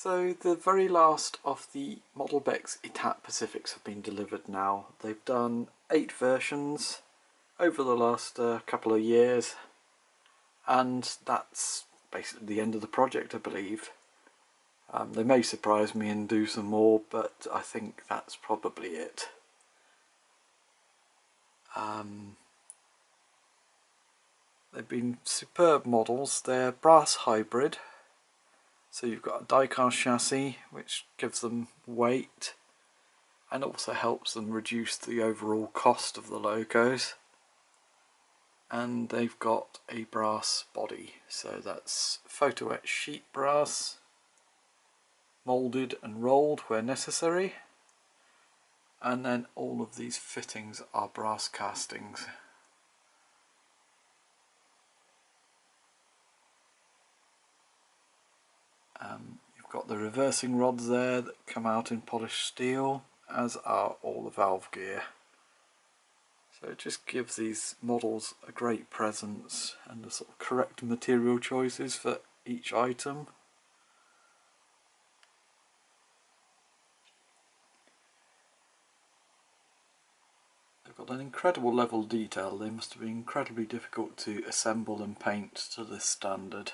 So the very last of the Modelbex Etat Pacifics have been delivered now. They've done 8 versions over the last couple of years, and that's basically the end of the project, I believe. They may surprise me and do some more, but I think that's probably it. They've been superb models. They're brass hybrid. So you've got a die-cast chassis which gives them weight and also helps them reduce the overall cost of the locos. And they've got a brass body, so that's photo etched sheet brass, moulded and rolled where necessary, and then all of these fittings are brass castings. You've got the reversing rods there that come out in polished steel, as are all the valve gear. So it just gives these models a great presence and the sort of correct material choices for each item. They've got an incredible level of detail. They must have been incredibly difficult to assemble and paint to this standard.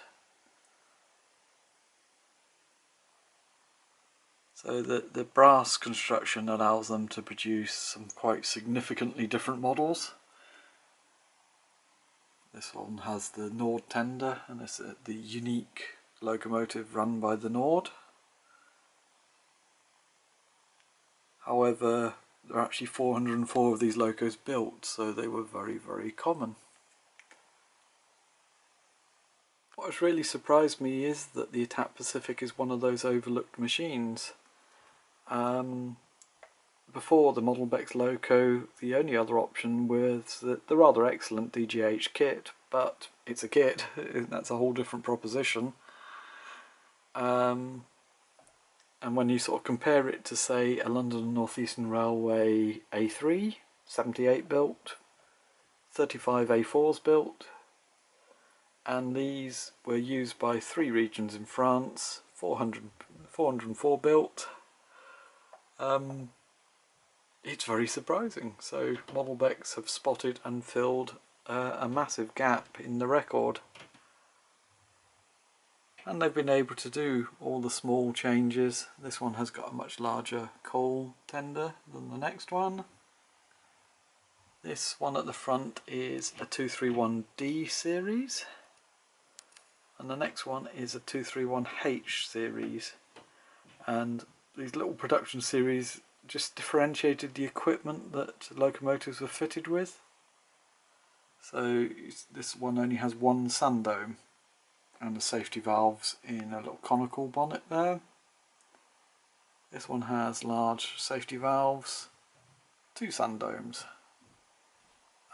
So the brass construction allows them to produce some quite significantly different models. This one has the Nord tender, and it's the unique locomotive run by the Nord. However, there are actually 404 of these locos built, so they were very, very common. What has really surprised me is that the Etat Pacific is one of those overlooked machines. Before the Modelbex loco, the only other option was the rather excellent DGH kit, but it's a kit, that's a whole different proposition. And when you sort of compare it to, say, a London North Eastern Railway A3, 78 built, 35 A4s built, and these were used by 3 regions in France, 404 built. It's very surprising. So Modelbex have spotted and filled a massive gap in the record. And they've been able to do all the small changes. This one has got a much larger coal tender than the next one. This one at the front is a 231D series. And the next one is a 231H series. And these little production series just differentiated the equipment that locomotives were fitted with. So this one only has one sun dome and the safety valves in a little conical bonnet there. This one has large safety valves, 2 sun domes,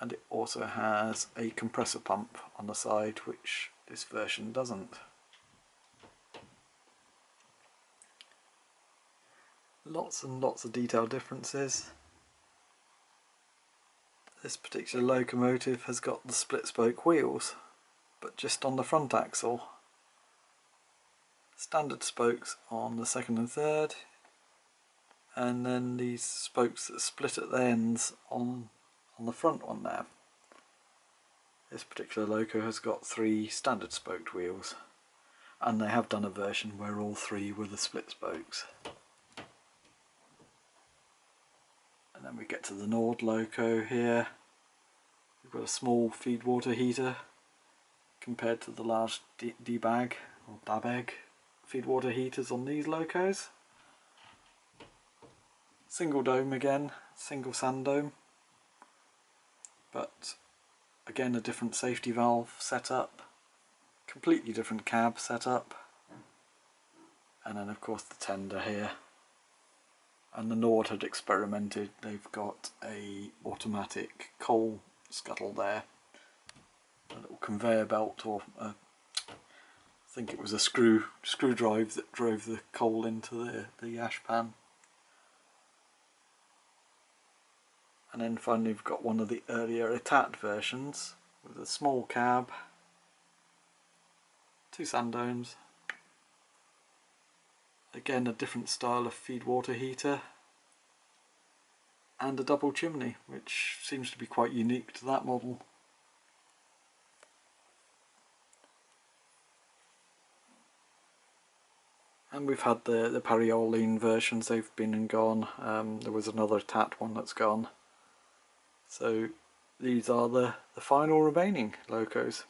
and it also has a compressor pump on the side, which this version doesn't. Lots and lots of detail differences. This particular locomotive has got the split spoke wheels, but just on the front axle. Standard spokes on the second and third, and then these spokes that split at the ends on the front one there. This particular loco has got 3 standard spoked wheels, and they have done a version where all 3 were the split spokes. And then we get to the Nord loco here. We've got a small feed water heater compared to the large D-bag or DABEG feed water heaters on these locos. Single dome again, single sun dome, but again a different safety valve setup, completely different cab setup, and then of course the tender here. And the Nord had experimented. They've got a automatic coal scuttle there, a little conveyor belt, or I think it was a screw drive that drove the coal into the ash pan. And then finally we've got one of the earlier Etat versions with a small cab, 2 sun domes, Again, a different style of feed water heater, and a double chimney, which seems to be quite unique to that model. And we've had the Parioline versions, they've been and gone. There was another Etat one that's gone. So these are the final remaining locos.